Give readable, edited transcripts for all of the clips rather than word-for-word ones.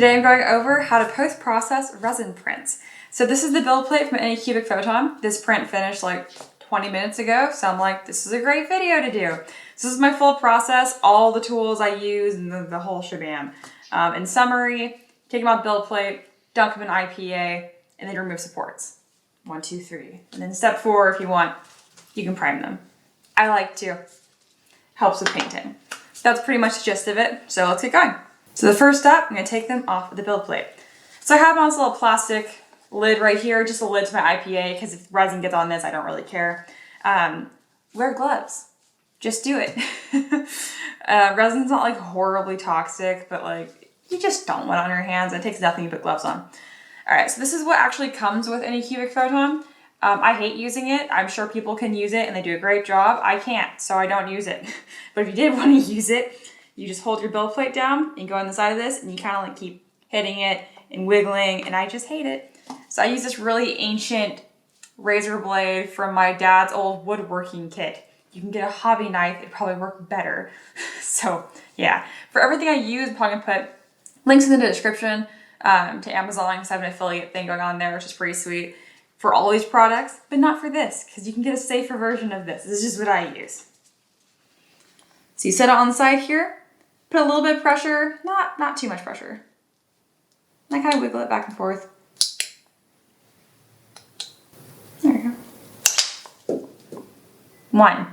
Today I'm going over how to post-process resin prints. So this is the build plate from Anycubic Photon. This print finished like 20 minutes ago, so I'm like, this is a great video to do. So this is my full process, all the tools I use, and the whole shebang. In summary, take them off build plate, dunk them in IPA, and then remove supports. 1, 2, 3. And then step 4, if you want, you can prime them. I like to. Helps with painting. That's pretty much the gist of it, so let's get going. So the first step, I'm gonna take them off of the build plate. So I have on this little plastic lid right here, just a lid to my IPA, because if resin gets on this, I don't really care. Wear gloves. Just do it. Resin's not like horribly toxic, but like you just don't want it on your hands. It takes nothing to put gloves on. All right, so this is what actually comes with Anycubic Photon. I hate using it. I'm sure people can use it and they do a great job. I can't, so I don't use it. But if you did want to use it, you just hold your build plate down and go on the side of this and you kind of like keep hitting it and wiggling, and I just hate it. So I use this really ancient razor blade from my dad's old woodworking kit. You can get a hobby knife, it'd probably work better. So yeah, for everything I use, I'm probably gonna put links in the description to Amazon, because I have an affiliate thing going on there, which is pretty sweet for all these products, but not for this, because you can get a safer version of this. This is just what I use. So you set it on the side here, put a little bit of pressure, not too much pressure. And I kind of wiggle it back and forth. There we go. 1.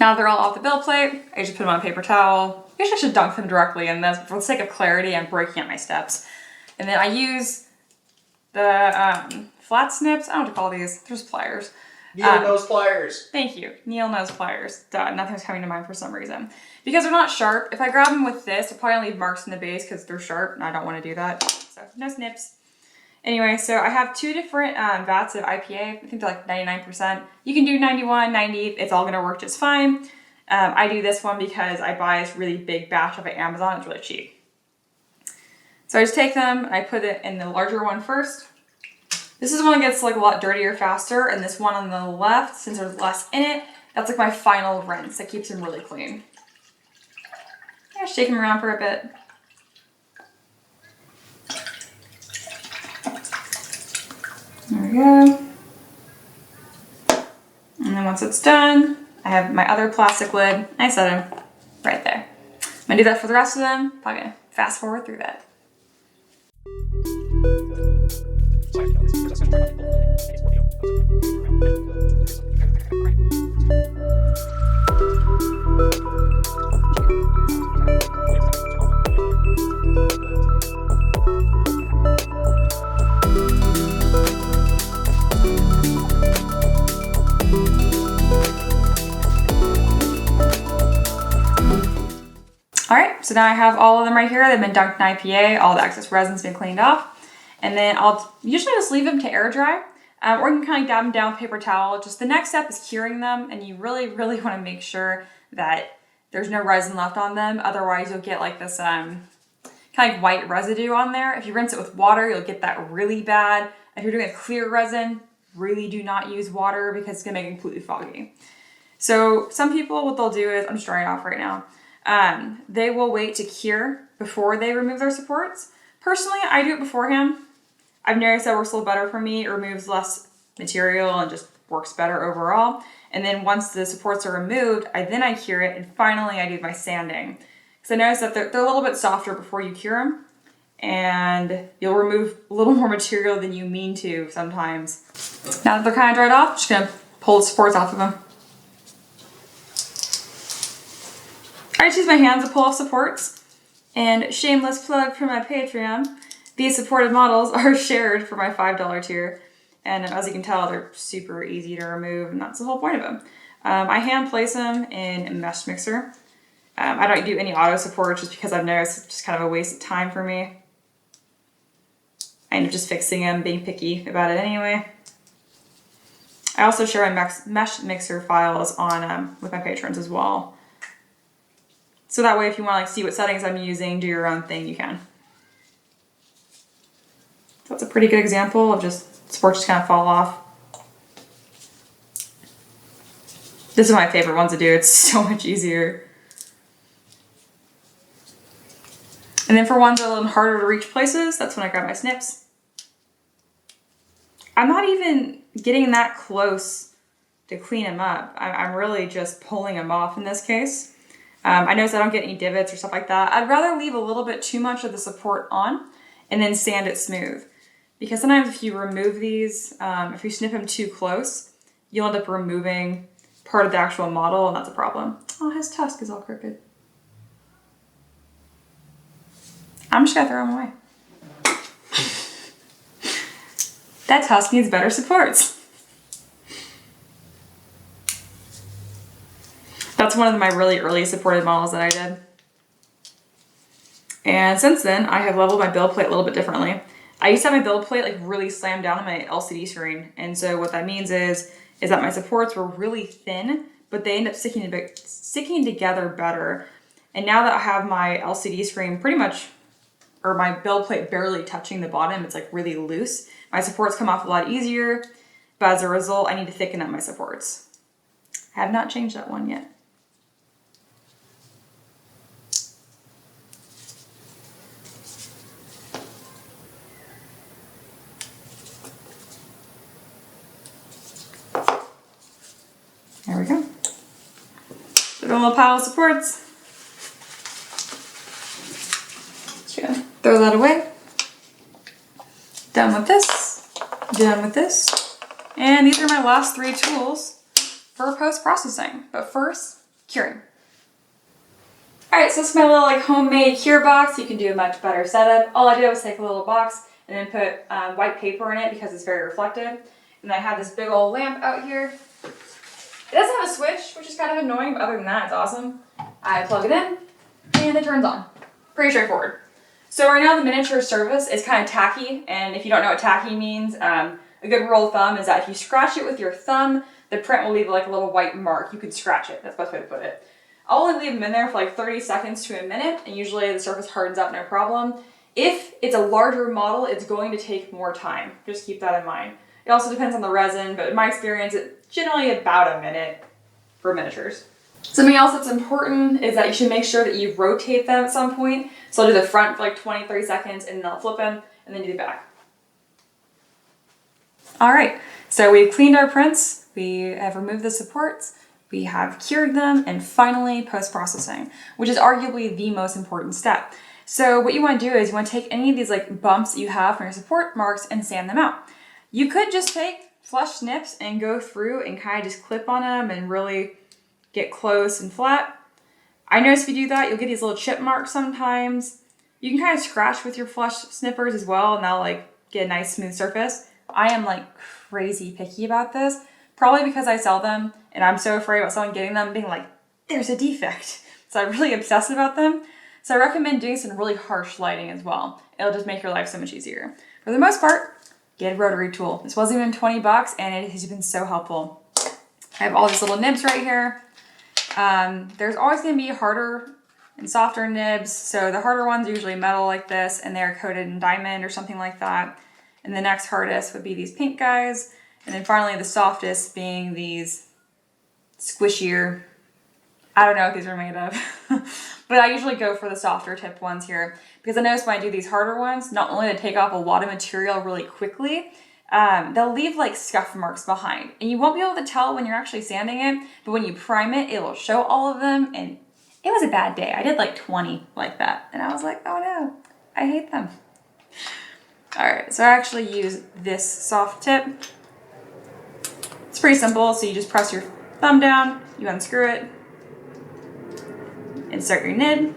Now they're all off the build plate, I just put them on a paper towel. I guess I should dunk them directly in this, but for the sake of clarity, I'm breaking up my steps. And then I use the flat snips. I don't know what to call these. There's pliers. Needle nose pliers. Thank you. Needle nose pliers. Duh, nothing's coming to mind for some reason. Because they're not sharp. If I grab them with this, I'll probably leave marks in the base because they're sharp and I don't want to do that. So no snips. Anyway, so I have 2 different vats of IPA. I think they're like 99%. You can do 91, 90. It's all going to work just fine. I do this one because I buy this really big batch off of Amazon. It's really cheap. So I just take them and I put it in the larger one first. This is one that gets like a lot dirtier faster, and this one on the left, since there's less in it, that's like my final rinse that keeps them really clean. Yeah, shake them around for a bit. There we go. And then once it's done, I have my other plastic lid. I set them right there. I'm gonna do that for the rest of them. I'm gonna fast forward through that. All right, so now I have all of them right here. They've been dunked in IPA. All the excess resin's been cleaned off. And then I'll usually just leave them to air dry, or you can kind of dab them down with paper towel. Just the next step is curing them, and you really, really want to make sure that there's no resin left on them. Otherwise, you'll get like this kind of like white residue on there. If you rinse it with water, you'll get that really bad. If you're doing a clear resin, really do not use water because it's gonna make it completely foggy. So some people, what they'll do is, I'm just drying it off right now, they will wait to cure before they remove their supports. Personally, I do it beforehand. I've noticed that works a little better for me. It removes less material and just works better overall. And then once the supports are removed, I cure it, and finally I do my sanding. Because I noticed that they're a little bit softer before you cure them, and you'll remove a little more material than you mean to sometimes. Now that they're kind of dried off, I'm just gonna pull the supports off of them. I just use my hands to pull off supports. And shameless plug for my Patreon, these supported models are shared for my $5 tier. And as you can tell, they're super easy to remove, and that's the whole point of them. I hand place them in a mesh mixer. I don't do any auto support just because I've noticed it's just kind of a waste of time for me. I end up just fixing them, being picky about it anyway. I also share my mesh mixer files on with my patrons as well. So that way if you want to like see what settings I'm using, do your own thing, you can. So that's a pretty good example of just supports just kind of fall off. This is my favorite one to do. It's so much easier. And then for ones that are a little harder to reach places, that's when I grab my snips. I'm not even getting that close to clean them up. I'm really just pulling them off in this case. I notice I don't get any divots or stuff like that. I'd rather leave a little bit too much of the support on and then sand it smooth. Because sometimes if you remove these, if you snip them too close, you'll end up removing part of the actual model, and that's a problem. Oh, his tusk is all crooked. I'm just gonna throw him away. That tusk needs better supports. That's one of my really early supported models that I did. And since then, I have leveled my build plate a little bit differently. I used to have my build plate like really slammed down on my LCD screen. And so what that means is that my supports were really thin, but they end up sticking together better. And now that I have my LCD screen pretty much, or my build plate barely touching the bottom, it's like really loose. My supports come off a lot easier, but as a result, I need to thicken up my supports. I have not changed that one yet. There we go. Put a little pile of supports. Just gonna throw that away. Done with this. Done with this. And these are my last 3 tools for post-processing. But first, curing. Alright, so this is my little like homemade cure box. You can do a much better setup. All I did was take a little box and then put white paper in it because it's very reflective. And I have this big old lamp out here. It doesn't have a switch, which is kind of annoying, but other than that, it's awesome. I plug it in, and it turns on. Pretty straightforward. So right now, the miniature surface is kind of tacky, and if you don't know what tacky means, a good rule of thumb is that if you scratch it with your thumb, the print will leave like a little white mark. You can scratch it. That's the best way to put it. I'll only leave them in there for like 30 seconds to a minute, and usually the surface hardens up no problem. If it's a larger model, it's going to take more time. Just keep that in mind. It also depends on the resin, but in my experience, it's generally about a minute for miniatures. Something else that's important is that you should make sure that you rotate them at some point. So I'll do the front for like 20, 30 seconds, and then I'll flip them, and then do the back. All right, so we've cleaned our prints, we have removed the supports, we have cured them, and finally post-processing, which is arguably the most important step. So what you want to do is you want to take any of these like bumps that you have from your support marks and sand them out. You could just take flush snips and go through and kind of just clip on them and really get close and flat. I notice if you do that, you'll get these little chip marks sometimes. You can kind of scratch with your flush snippers as well, and that'll like get a nice smooth surface. I am like crazy picky about this, probably because I sell them and I'm so afraid about someone getting them being like, there's a defect. So I'm really obsessed about them. So I recommend doing some really harsh lighting as well. It'll just make your life so much easier. For the most part, get a rotary tool. This wasn't even 20 bucks and it has been so helpful. I have all these little nibs right here. There's always gonna be harder and softer nibs. So the harder ones are usually metal like this and they're coated in diamond or something like that. And the next hardest would be these pink guys. And then finally the softest being these squishier, I don't know what these are made of, but I usually go for the softer tipped ones here because I notice when I do these harder ones, not only do they take off a lot of material really quickly, they'll leave like scuff marks behind and you won't be able to tell when you're actually sanding it, but when you prime it, it will show all of them. And it was a bad day. I did like 20 like that. And I was like, oh no, I hate them. All right, so I actually use this soft tip. It's pretty simple. So you just press your thumb down, you unscrew it, insert your nib,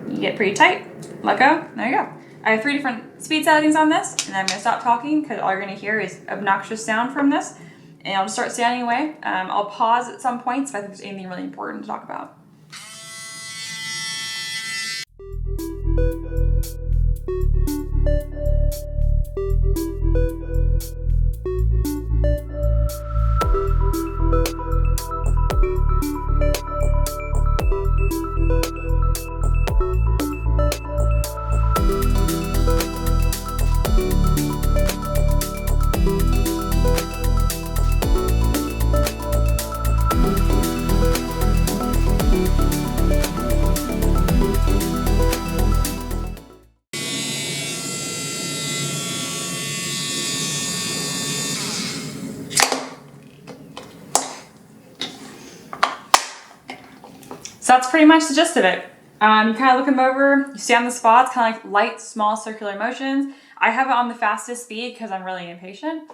you get pretty tight, let go, there you go. I have 3 different speed settings on this, and I'm gonna stop talking because all you're gonna hear is obnoxious sound from this, and I'll just start sanding away. I'll pause at some points if I think there's anything really important to talk about. So that's pretty much the gist of it. You kind of look them over, you stay on the spots, kind of like light, small circular motions. I have it on the fastest speed because I'm really impatient.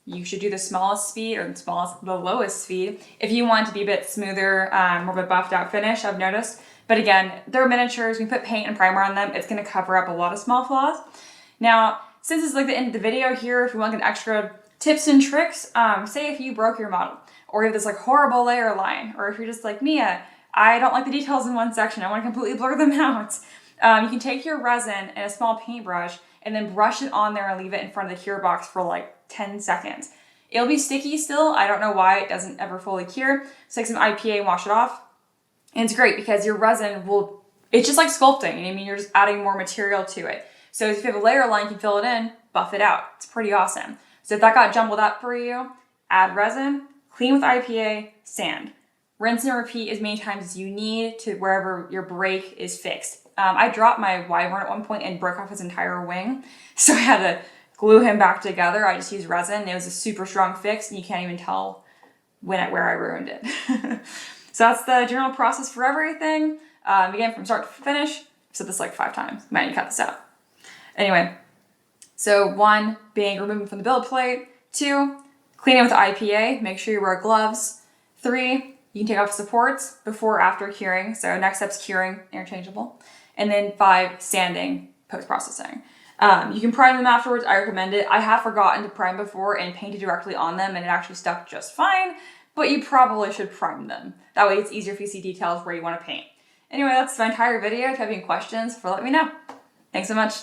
You should do the smallest speed or the lowest speed if you want to be a bit smoother, more of a buffed out finish, I've noticed. But again, they're miniatures. We put paint and primer on them. It's going to cover up a lot of small flaws. Now, since it's like the end of the video here, if you want like an extra tips and tricks, say if you broke your model or you have this like horrible layer line, or if you're just like Mia, I don't like the details in one section, I want to completely blur them out. You can take your resin and a small paintbrush and then brush it on there and leave it in front of the cure box for like 10 seconds. It'll be sticky still. I don't know why it doesn't ever fully cure. So take some IPA and wash it off. And it's great because your resin will, it's just like sculpting. I mean, you're just adding more material to it. So if you have a layer line, you can fill it in, buff it out. It's pretty awesome. So if that got jumbled up for you, add resin, clean with IPA, sand. Rinse and repeat as many times as you need to wherever your break is fixed. I dropped my wyvern at one point and broke off his entire wing. So I had to glue him back together. I just used resin. It was a super strong fix and you can't even tell where I ruined it. So that's the general process for everything. Again, from start to finish. I've said this like 5 times. Man, you cut this out. Anyway, so 1 being removing from the build plate. 2, cleaning with IPA. Make sure you wear gloves. 3, you can take off supports before or after curing. So next step's curing, interchangeable. And then 5, sanding, post-processing. You can prime them afterwards. I recommend it. I have forgotten to prime before and painted directly on them and it actually stuck just fine, but you probably should prime them. That way it's easier if you see details where you want to paint. Anyway, that's my entire video. If you have any questions, let me know. Thanks so much.